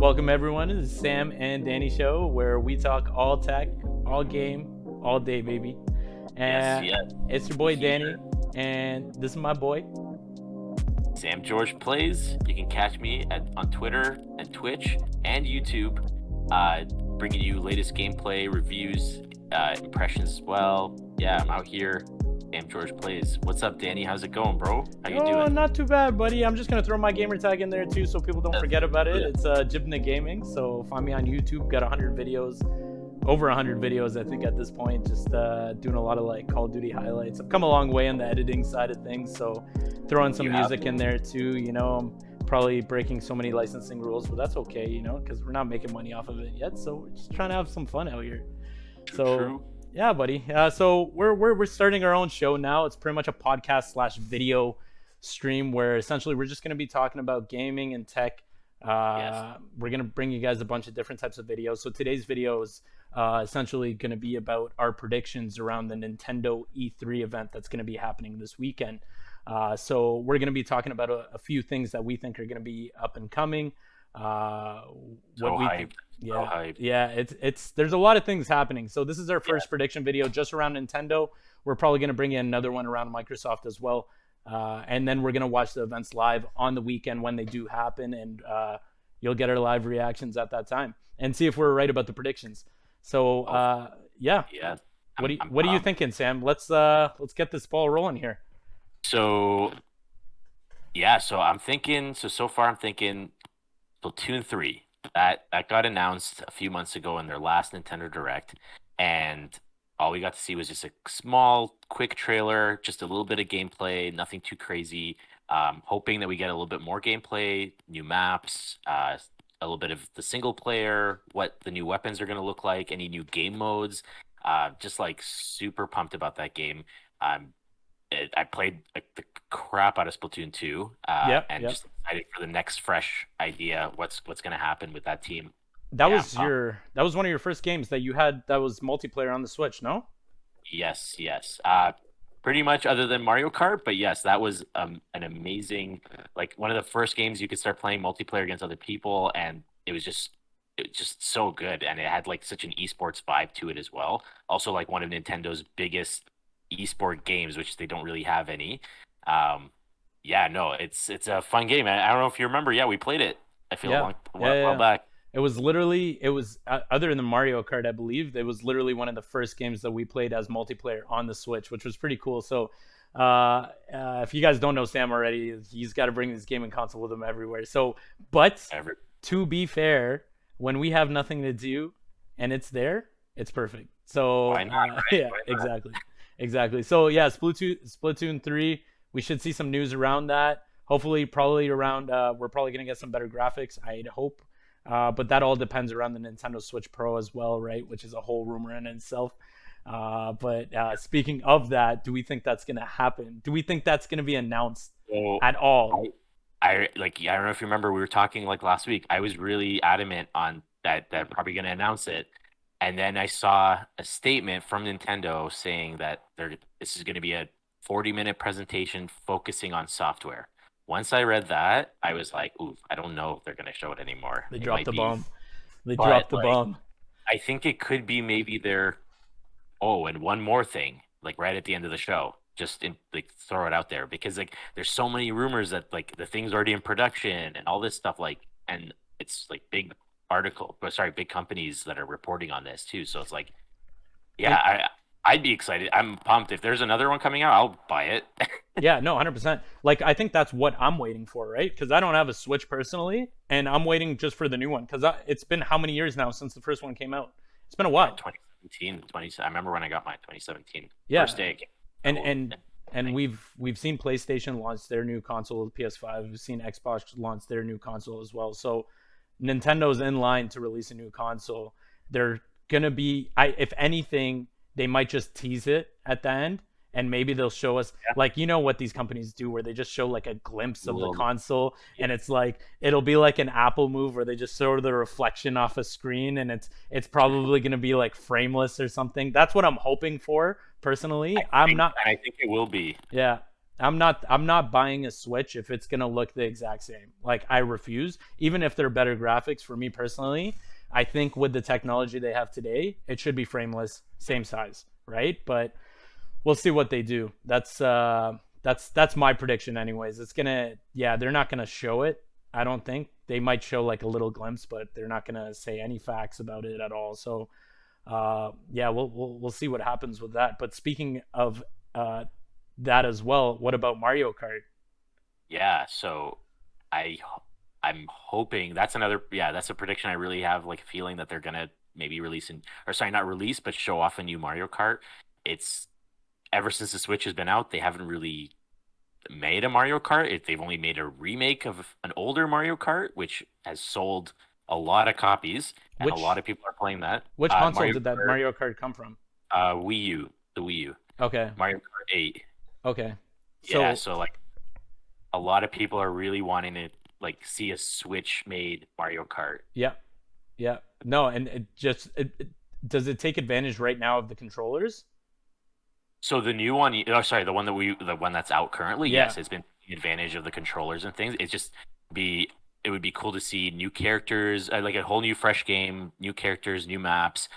Welcome everyone to the Sam and Danny Show, where we talk all tech, all game, all day, baby. Yes, And yes. it's your boy Danny, Here. and this is my boy. Sam George Plays. You can catch me on Twitter and Twitch and YouTube, bringing you latest gameplay, reviews, impressions as well. Yeah, I'm out here. Sam George Plays. What's up, Danny? How's it going, bro? How you Oh, doing? not too bad, buddy. I'm just gonna throw my gamer tag in there too, so people don't forget about it. It's Jibna Gaming. So find me on YouTube. Got 100 videos, over 100 videos, I think at this point. Just doing a lot of like Call of Duty highlights. I've come a long way on the editing side of things, so throwing some music in there too. You know, I'm probably breaking so many licensing rules, but that's okay. You know, because we're not making money off of it yet. So we're just trying to have some fun out here. True. Yeah, buddy. So we're starting our own show now. It's pretty much a podcast slash video stream where essentially we're just going to be talking about gaming and tech. Yes. We're going to bring you guys a bunch of different types of videos. So today's video is essentially going to be about our predictions around the Nintendo E3 event that's going to be happening this weekend. So we're going to be talking about a few things that we think are going to be up and coming. Hyped. Yeah, it's there's a lot of things happening. So this is our first prediction video just around Nintendo. We're probably going to bring in another one around Microsoft as well, and then we're going to watch the events live on the weekend when they do happen, and you'll get our live reactions at that time and see if we're right about the predictions. So yeah. What are you thinking, Sam? Let's get this ball rolling here. So I'm thinking. So far I'm thinking Splatoon 3. That got announced a few months ago in their last Nintendo Direct, and all we got to see was just a small, quick trailer, just a little bit of gameplay, nothing too crazy. Hoping that we get a little bit more gameplay, new maps, a little bit of the single player, what the new weapons are going to look like, any new game modes. Just like super pumped about that game. I played like the crap out of Splatoon 2, just excited for the next fresh idea. What's going to happen with that team? That was one of your first games that you had that was multiplayer on the Switch, no? Yes. Pretty much, other than Mario Kart, but yes, that was an amazing, like one of the first games you could start playing multiplayer against other people, and it was just so good, and it had like such an esports vibe to it as well. Also, like one of Nintendo's biggest esport games, which they don't really have any. It's a fun game. I don't know if you remember. Yeah, we played it. I feel a while back. It was other than Mario Kart, I believe, it was literally one of the first games that we played as multiplayer on the Switch, which was pretty cool. So if you guys don't know Sam already, he's got to bring this gaming console with him everywhere. So, but to be fair, when we have nothing to do and it's there, it's perfect. So why not, right? Yeah, exactly. So yeah, Splatoon 3, we should see some news around that. Hopefully, probably around, we're probably going to get some better graphics, I'd hope. But that all depends around the Nintendo Switch Pro as well, right? Which is a whole rumor in itself. But speaking of that, do we think that's going to happen? Do we think that's going to be announced at all? I don't know if you remember, we were talking like last week. I was really adamant on that they're probably going to announce it. And then I saw a statement from Nintendo saying that this is going to be a 40-minute presentation focusing on software. Once I read that, I was like, ooh, I don't know if they're going to show it anymore. They dropped the bomb. Bomb. I think it could be maybe and one more thing, like right at the end of the show, throw it out there, because like there's so many rumors that like the thing's already in production and all this stuff, like, and it's like big companies that are reporting on this too. So it's like, I'd be excited. I'm pumped. If there's another one coming out, I'll buy it. Yeah, no, 100%. Like, I think that's what I'm waiting for, right? Because I don't have a Switch personally, and I'm waiting just for the new one. Because it's been how many years now since the first one came out? It's been a while. 2017. I remember when I got mine, 2017. Yeah. First day. And we've seen PlayStation launch their new console, PS5. We've seen Xbox launch their new console as well. So Nintendo's in line to release a new console. They're gonna be, if anything, they might just tease it at the end, and maybe they'll show us like, you know what these companies do, where they just show like a glimpse of the console, and it's like it'll be like an Apple move where they just show the reflection off a screen, and it's probably gonna be like frameless or something. That's what I'm hoping for personally. I think it will be. Yeah. I'm not buying a Switch if it's gonna look the exact same. Like I refuse. Even if they're better graphics for me personally, I think with the technology they have today, it should be frameless, same size, right? But we'll see what they do. That's my prediction anyways. It's gonna yeah, they're not gonna show it. I don't think. They might show like a little glimpse, but they're not gonna say any facts about it at all. So yeah, we'll see what happens with that. But speaking of that as well, what about Mario Kart? Yeah, so I I'm hoping that's another, yeah, that's a prediction. I really have like a feeling that they're gonna maybe release or sorry, not release, but show off a new Mario Kart. It's ever since the Switch has been out, they haven't really made a Mario Kart. They've only made a remake of an older Mario Kart, which has sold a lot of copies, and a lot Which of people are playing that. which console Mario did that Kart, Mario Kart come from? Wii U, the Wii U, Okay, Mario Kart 8. okay, Yeah, so so like a lot of people are really wanting to like see a Switch made Mario Kart. yeah, yeah, no, and does it take advantage right now of the controllers? So the new one, oh sorry, the one that's out currently, Yeah, yes, it's been taking advantage of the controllers and things. Be it would be cool to see new characters, like a whole new fresh game, new characters, new maps,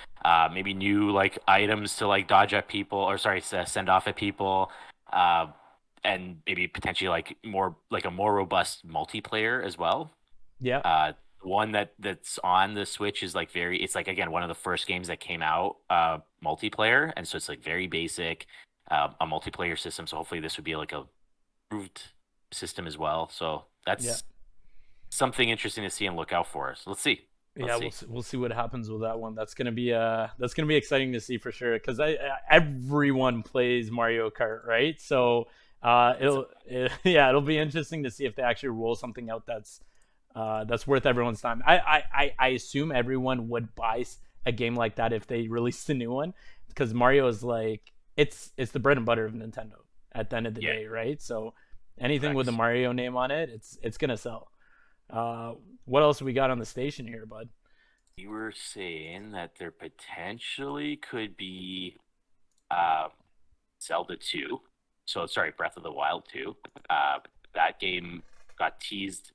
maybe new like items to like dodge at people or sorry, send off at people, uh, and maybe potentially like a more robust multiplayer as well. yeah, One that's on the Switch is like it's like again one of the first games that came out multiplayer, and so it's like very basic, a multiplayer system. So hopefully this would be like a improved system as well. So yeah. that's something interesting to see and look out for. So let's Yeah, see. we'll see what happens with that one. That's gonna be exciting to see for sure because everyone plays Mario Kart, right? So It's a, yeah, it'll be interesting to see if they actually roll something out that's worth everyone's time. I assume everyone would buy a game like that if they released a new one because Mario is like it's the bread and butter of Nintendo at the end of the yeah, day, right? So anything with a correct. Mario name on it, it's gonna sell. What else we got on the station here, bud? You were saying that there potentially could be um, Zelda 2. So sorry, Breath of the Wild 2. Uh, that game got teased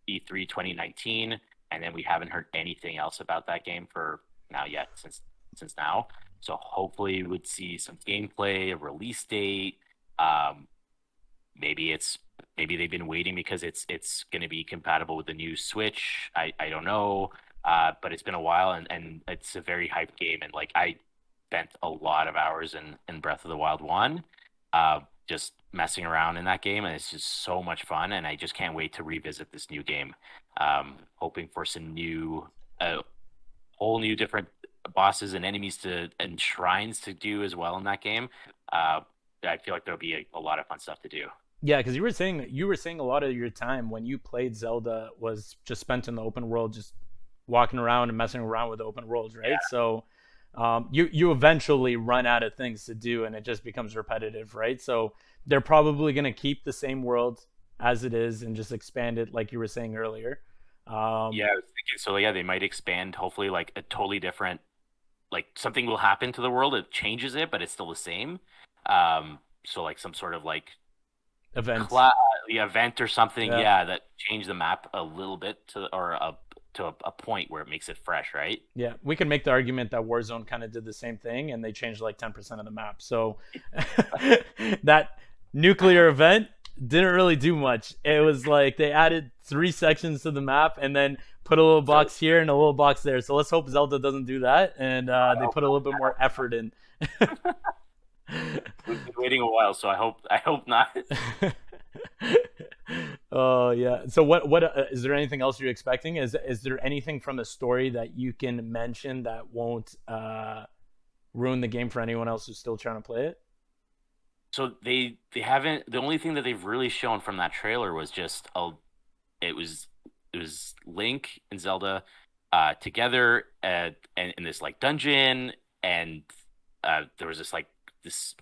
E3 2019, and then we haven't heard anything else about that game for now yet since now. So hopefully we would see some gameplay, a release date. Um, maybe it's maybe they've been waiting because it's going to be compatible with the new Switch. I don't know, but it's been a while, and it's a very hyped game, and like I spent a lot of hours in Breath of the Wild 1, just messing around in that game, and it's just so much fun, and I just can't wait to revisit this new game. Hoping for some new, whole new different bosses and enemies and shrines to do as well in that game. Uh, I feel like there'll be a lot of fun stuff to do. Yeah, because you were saying a lot of your time when you played Zelda was just spent in the open world, just walking around and messing around with the open worlds, right? So you eventually run out of things to do, and it just becomes repetitive, right? So they're probably gonna keep the same world as it is and just expand it, like you were saying earlier. Yeah, Um, I was thinking so. Yeah, they might expand. Hopefully, like a totally different, like something will happen to the world. It changes it, but it's still the same. So like some sort of like event. cla yeah, event or something. Yeah. Yeah, that change the map a little bit to a point where it makes it fresh, right? Yeah, we can make the argument that Warzone kind of did the same thing and they changed like 10% of the map. So that nuclear event didn't really do much. It was like they added 3 sections to the map and then put a little So box here and a little box there. So let's hope Zelda doesn't do that and I they hope put a little bit more effort in. we've been waiting a while, so I hope not. Oh yeah. So what is there anything else you're expecting? Is there anything from the story that you can mention that won't ruin the game for anyone else who's still trying to play it? So they haven't. The only thing that they've really shown from that trailer was just it was it was Link and Zelda together in this like dungeon, and there was this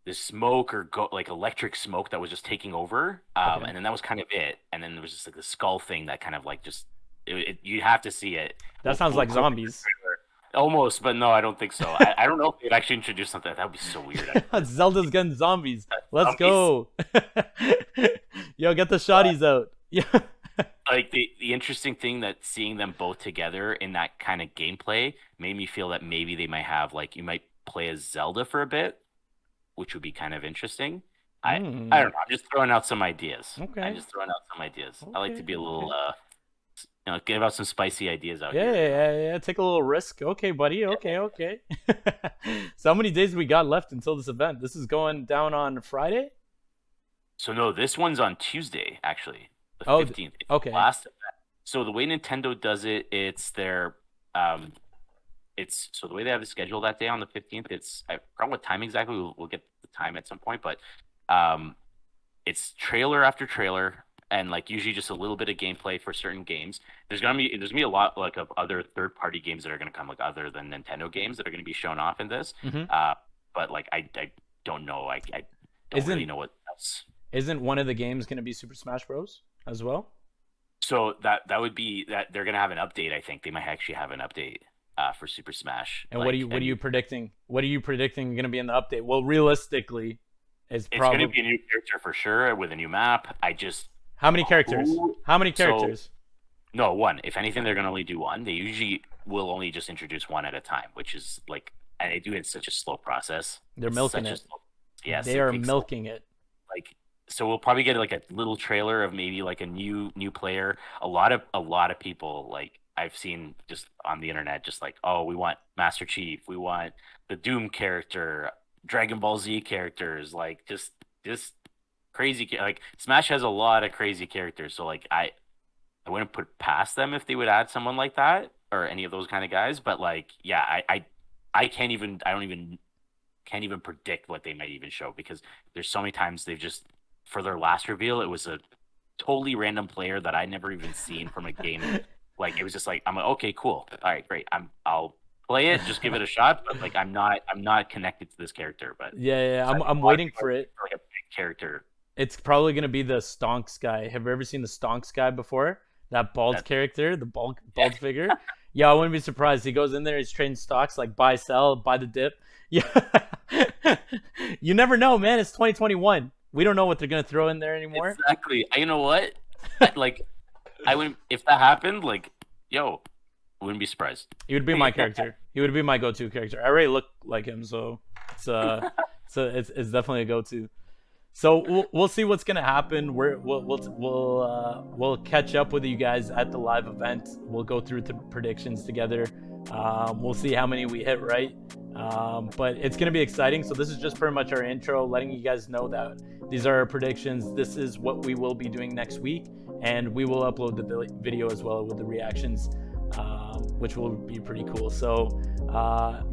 this smoke or like electric smoke that was just taking over, Okay. and then that was kind of it. And then there was just like the skull thing that kind of like just you have to see it. That sounds We'll like clip the zombies. trailer. Almost, but no, I don't think so. I don't know if they'd actually introduce something. That would be so weird, actually. Zelda's getting zombies. Let's Zombies. go. Yo, get the shotties out. Yeah. Like the interesting thing that seeing them both together in that kind of gameplay made me feel that maybe they might have like you might play as Zelda for a bit, which would be kind of interesting. I Mm, don't know. I'm just throwing out some ideas. I'm okay. just throwing out some ideas. I like to Okay. be a little Okay. give out some spicy ideas out Yeah, here, yeah, yeah, yeah. Take a little risk. Okay, buddy. Okay, okay. So how many days we got left until this event? This is going down on Friday? So no, this one's on Tuesday, actually, the Oh, 15th. It's the okay. last event. So the way Nintendo does it, um it's so the way they have the schedule that day on the 15th, I forgot what time exactly. We'll get the time at some point, but um it's trailer after trailer and like usually just a little bit of gameplay for certain games. There's gonna be a lot like of other third party games that are gonna come like other than Nintendo games that are gonna be shown off in this. Hmm. But like I don't know. I don't really Isn't know what else. isn't one of the games going to be Super Smash Bros. As well? So that would be that they're gonna have an update. I think they might actually have an update for Super Smash. And Like what a are you new, predicting? What are you predicting going to be in the update? Well, realistically, it's it's gonna probably be a new character for sure with a new map. I just how many characters? who How many so characters? no one. If anything, they're gonna only do one. They usually will only just introduce one at a time, which is like and they do it in such a slow process. They're It's milking such a it. slow. Yes, They it are takes milking it. like so we'll probably get like a little trailer of maybe like a new player. A lot of people like I've seen just on the internet just like, oh, we want Master Chief, we want the Doom character, Dragon Ball Z characters, like just crazy like Smash has a lot of crazy characters. So like I wouldn't put past them if they would add someone like that or any of those kind of guys, but like yeah, I can't even I don't even can't even predict what they might even show because there's so many times they've just for their last reveal it was a totally random player that I never even seen from a game. Like it was just like I'm like okay cool all right great I'll play it just give it a shot but like I'm not connected to this character but Yeah, yeah. so I think I'm a lot of waiting people are for waiting it. for like a big character It's probably gonna be the Stonks guy. Have you ever seen the Stonks guy before? That bald that character, the yeah bald figure. Yeah, I wouldn't be surprised. He goes in there, he's trading stocks like buy, sell, buy the dip. Yeah. You never know, man. It's 2021. We don't know what they're gonna throw in there anymore. exactly you know what like I wouldn't if that happened like yo wouldn't be surprised. He would be my character. He would be my go-to character. I already look like him, so it's it's definitely a go-to. So we'll see what's gonna happen. We'll catch up with you guys at the live event. We'll go through the predictions together. We'll see how many we hit right. But it's gonna be exciting. So this is just pretty much our intro, letting you guys know that these are our predictions. This is what we will be doing next week, and we will upload the video as well with the reactions, which will be pretty cool. So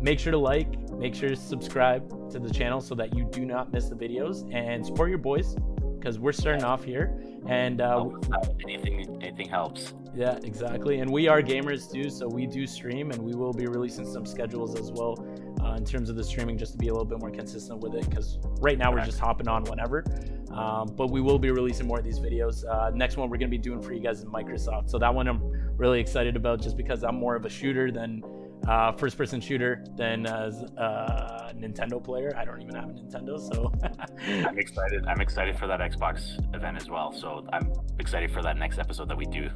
make sure to like, make sure to subscribe to the channel so that you do not miss the videos, and support your boys because we're starting off here. And Anything helps. yeah, exactly. And we are gamers too, so we do stream, and we will be releasing some schedules as well in terms of the streaming, just to be a little bit more consistent with it. Because right now we're just hopping on whenever, but we will be releasing more of these videos. Next one we're gonna be doing for you guys in Microsoft, so that one I'm really excited about, just because I'm more of a shooter than first-person shooter than a Nintendo player. I don't even have a Nintendo, so I'm excited. I'm excited for that Xbox event as well. So I'm excited for that next episode that we do.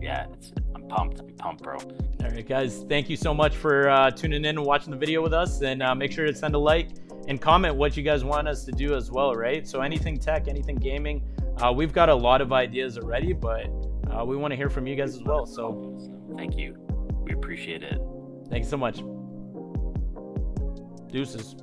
yeah. I'm pumped. I'm pumped, bro. All right, guys. Thank you so much for tuning in and watching the video with us. And make sure to send a like and comment what you guys want us to do as well, right? So anything tech, anything gaming. We've got a lot of ideas already, but we want to hear from you guys as well. So Thank you. We appreciate it. thank you so much. Deuces.